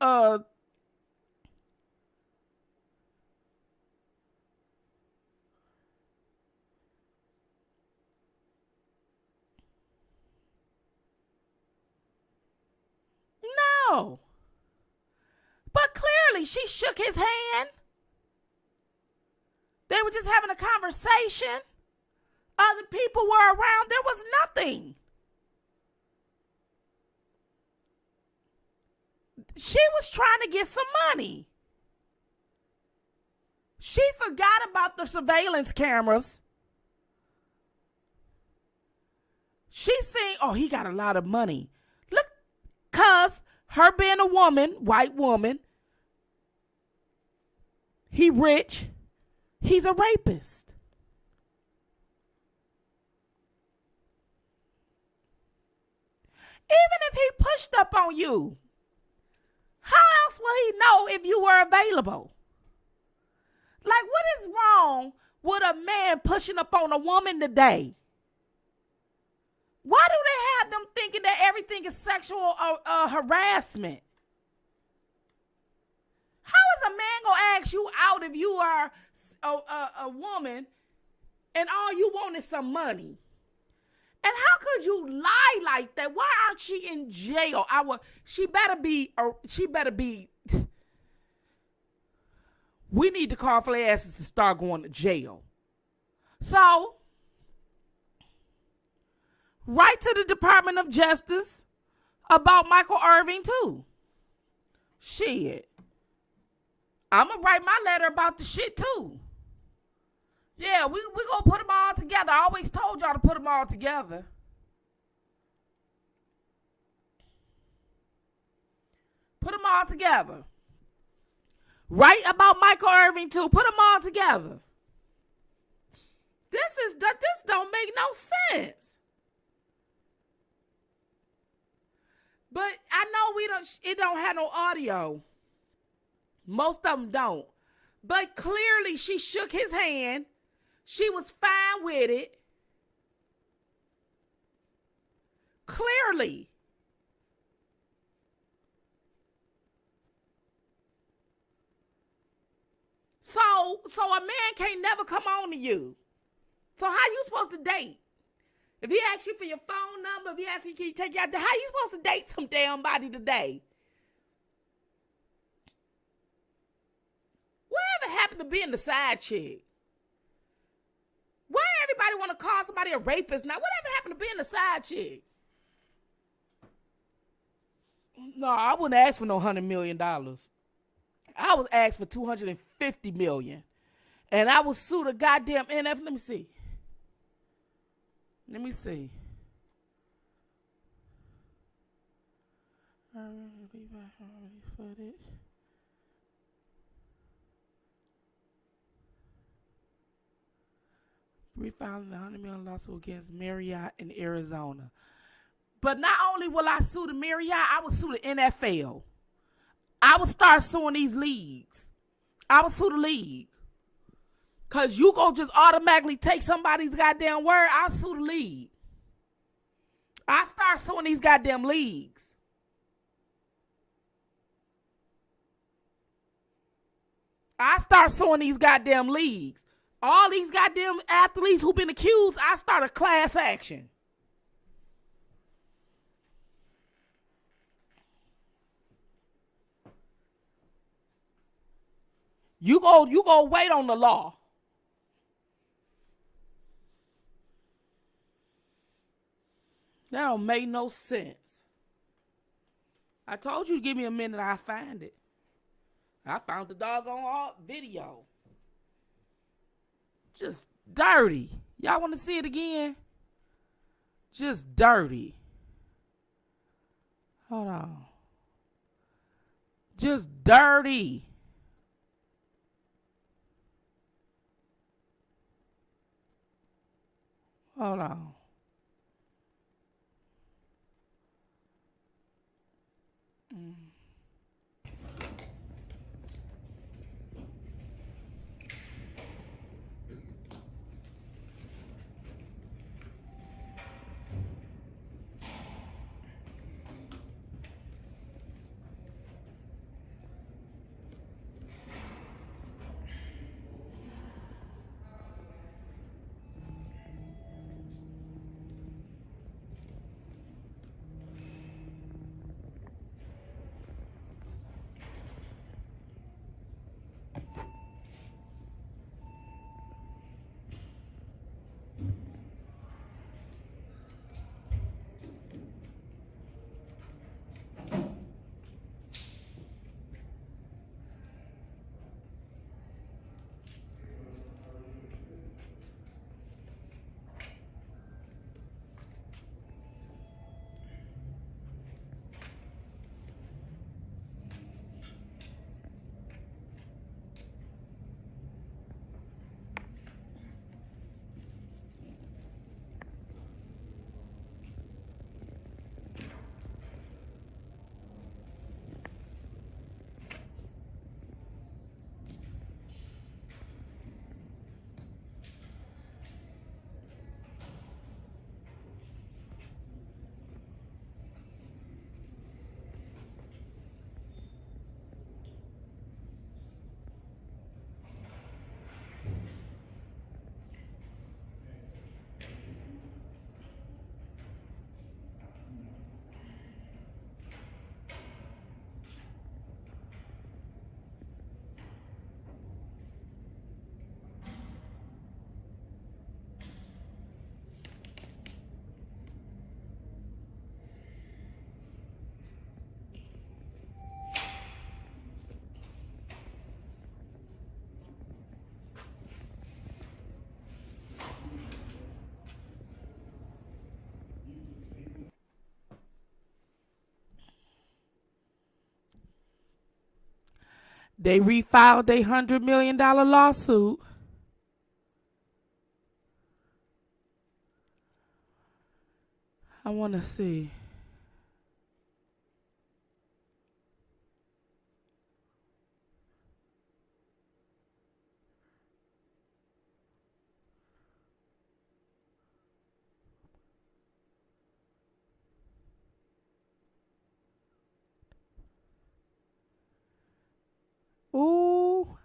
no. But clearly she shook his hand. They were just having a conversation. Other people were around. There was nothing. She was trying to get some money. She forgot about the surveillance cameras. She seen, oh, he got a lot of money. Look, cuz her being a woman, white woman, he rich, he's a rapist. Even if he pushed up on you, how else will he know if you were available? Like, what is wrong with a man pushing up on a woman today? Why do they have them thinking that everything is sexual harassment? How is a man going to ask you out if you are a woman and all you want is some money? And how could you lie like that? Why aren't she in jail? She better be. We need to call for their asses to start going to jail. So, write to the Department of Justice about Michael Irving too. Shit. I'm going to write my letter about the shit too. Yeah, we going to put them all together. I always told y'all to put them all together. Put them all together. Write about Michael Irving too. Put them all together. This don't make no sense. But I know it don't have no audio. Most of them don't. But clearly she shook his hand. She was fine with it. Clearly. So a man can't never come on to you. So how you supposed to date? If he asks you for your phone number, if he asks you can you take you out, how you supposed to date some damn body today? Whatever happened to being the side chick? Why everybody want to call somebody a rapist now? Whatever happened to being the side chick? No, I wouldn't ask for no $100 million. I was asked for $250 million. And I would sue the goddamn NF. Let me see. Footage. Refiling the $100 million lawsuit against Marriott in Arizona. But not only will I sue the Marriott, I will sue the NFL. I will start suing these leagues. I will sue the league. Because you go just automatically take somebody's goddamn word, I'll sue the league. I start suing these goddamn leagues. I start suing these goddamn leagues. All these goddamn athletes who've been accused, I start a class action. You go wait on the law. That don't make no sense. I told you to give me a minute, I find it. I found the doggone video. Just dirty. Y'all want to see it again? Just dirty. Hold on. Just dirty. Hold on. They refiled their $100 million lawsuit. I want to see. Ooh.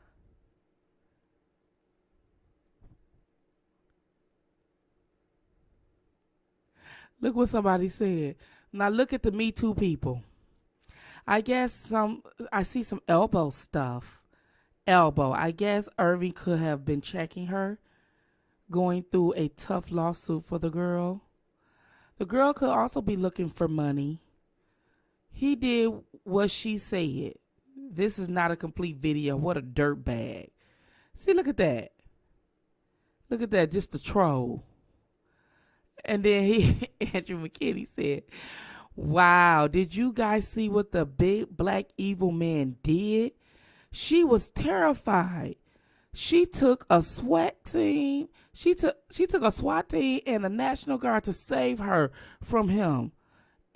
Look what somebody said. Now look at the Me Too people. I see some elbow stuff. Elbow. I guess Irving could have been checking her, going through a tough lawsuit for the girl. The girl could also be looking for money. He did what she said. This is not a complete video. What a dirt bag. See, look at that. Look at that, just a troll. And then Andrew McKinney said, wow, did you guys see what the big black evil man did? She was terrified. She took a SWAT team. She took a SWAT team and the National Guard to save her from him.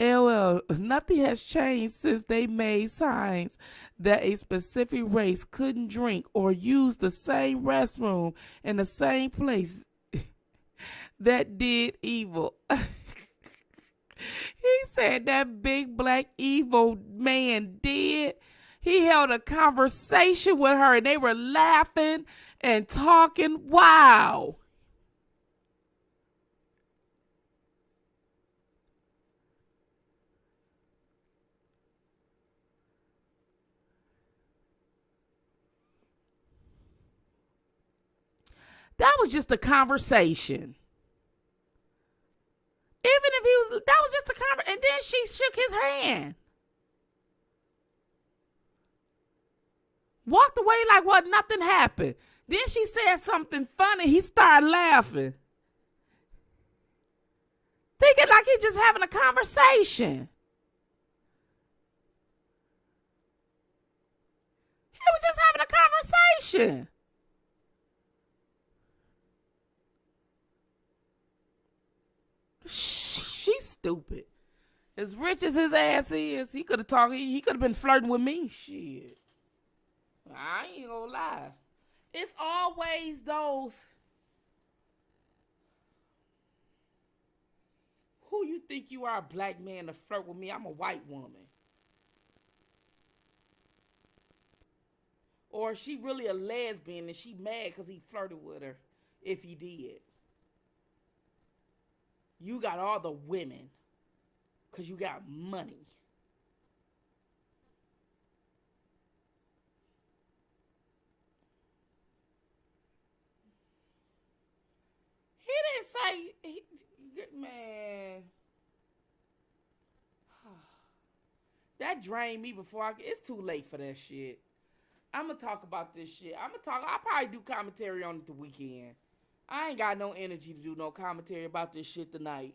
LL, nothing has changed since they made signs that a specific race couldn't drink or use the same restroom in the same place that did evil. He said that big black evil man did. He held a conversation with her and they were laughing and talking. Wow. That was just a conversation. Even if that was just a conversation. And then she shook his hand. Walked away like what nothing happened. Then she said something funny. He started laughing. Thinking like he just having a conversation. He was just having a conversation. She's stupid. As rich as his ass is, he could have talked. He could have been flirting with me. Shit. I ain't gonna lie. It's always those. Who you think you are, a black man, to flirt with me? I'm a white woman. Or is she really a lesbian and she mad because he flirted with her if he did? You got all the women because you got money. He didn't say, man. That drained me before it's too late for that shit. I'm going to talk about this shit. I'll probably do commentary on it the weekend. I ain't got no energy to do no commentary about this shit tonight.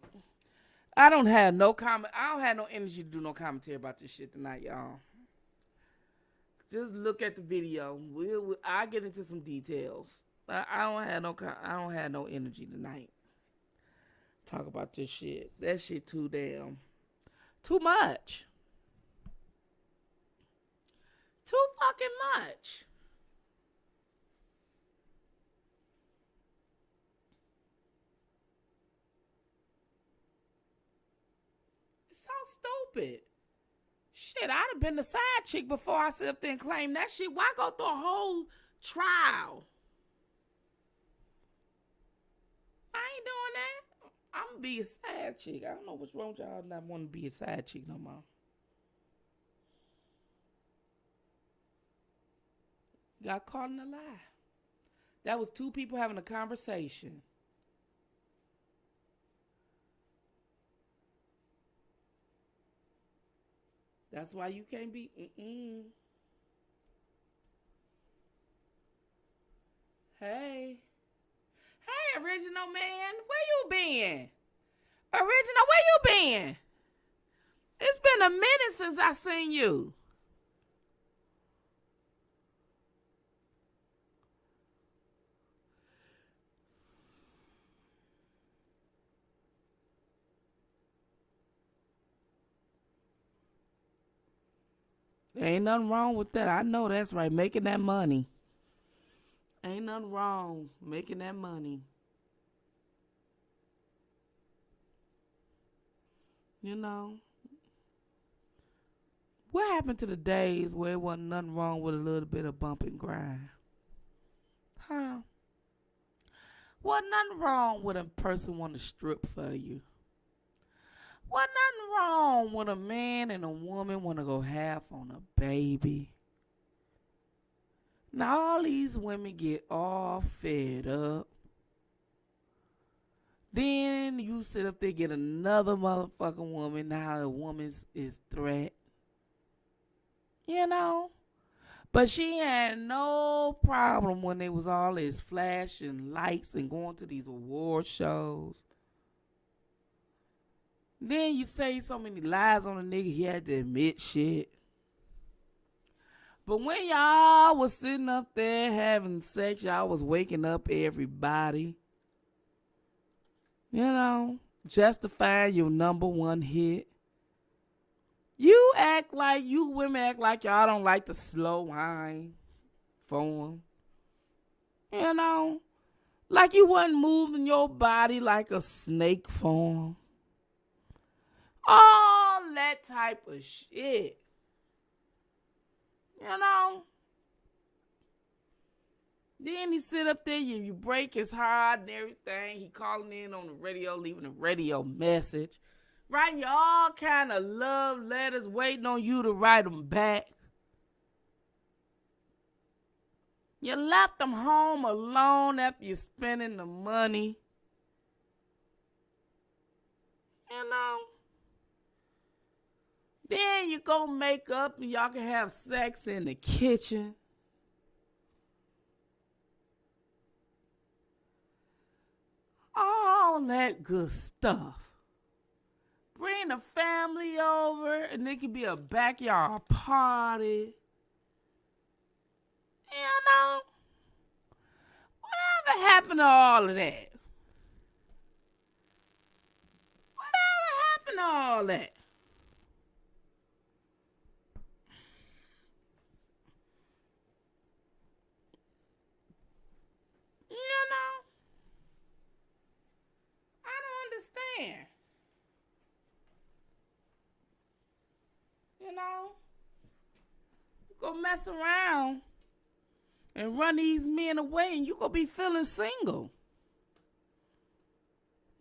I don't have no energy to do no commentary about this shit tonight, y'all. Just look at the video. I'll get into some details. I don't have no energy tonight. Talk about this shit. That shit too much. Too fucking much. It's so stupid. Shit, I'd have been the side chick before I sit up there and claim that shit. Why go through a whole trial? I ain't doing that. I'm going to be a side chick. I don't know what's wrong with y'all not wanting to be a side chick no more. Got caught in a lie. That was two people having a conversation. That's why you can't be. Hey, original man, where you been? Original, where you been? It's been a minute since I seen you. Ain't nothing wrong with that. I know that's right. Making that money. Ain't nothing wrong making that money. You know. What happened to the days where it wasn't nothing wrong with a little bit of bump and grind? Huh? Wasn't nothing wrong with a person want to strip for you. Wasn't nothing wrong when a man and a woman want to go half on a baby. Now all these women get all fed up. Then you sit up there get another motherfucking woman. Now a woman is threat. You know? But she had no problem when there was all this flashing lights and going to these award shows. Then you say so many lies on a nigga, he had to admit shit. But when y'all was sitting up there having sex, y'all was waking up everybody. You know, justifying your number one hit. You women act like y'all don't like the slow wine form. You know, like you wasn't moving your body like a snake form. All that type of shit. You know? Then he sit up there, you break his heart and everything. He calling in on the radio, leaving a radio message. Writing you all kind of love letters, waiting on you to write them back. You left them home alone after you spending the money. You know? Then you go make up and y'all can have sex in the kitchen. All that good stuff. Bring the family over and it could be a backyard party. You know? Whatever happened to all of that? Whatever happened to all that? You know? I don't understand. You know? You go mess around and run these men away and you gonna be feeling single.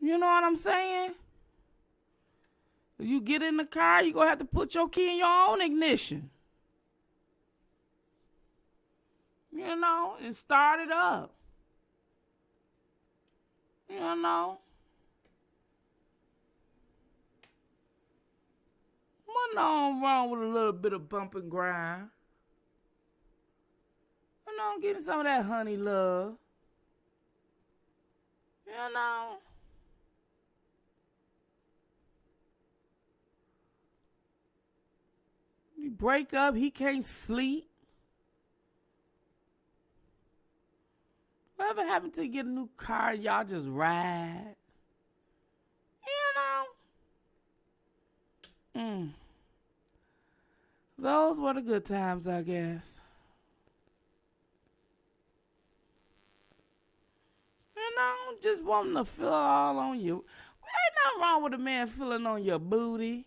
You know what I'm saying? You get in the car, you gonna have to put your key in your own ignition. You know, and start it up. You know? Nothing wrong with a little bit of bump and grind. You know, getting some of that honey love. You know? You break up, he can't sleep. Whatever happened to get a new car, y'all just ride? You know? Those were the good times, I guess. You know, just wanting to feel all on you. Ain't nothing wrong with a man feeling on your booty.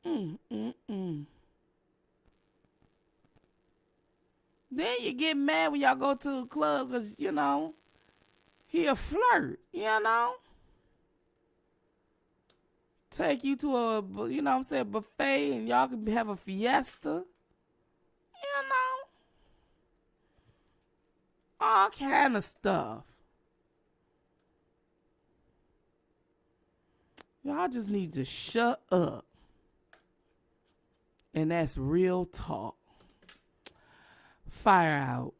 You know? Then you get mad when y'all go to a club because, you know, he a flirt, you know? Take you to a, you know what I'm saying, buffet and y'all can have a fiesta. You know? All kind of stuff. Y'all just need to shut up. And that's real talk. Fire out.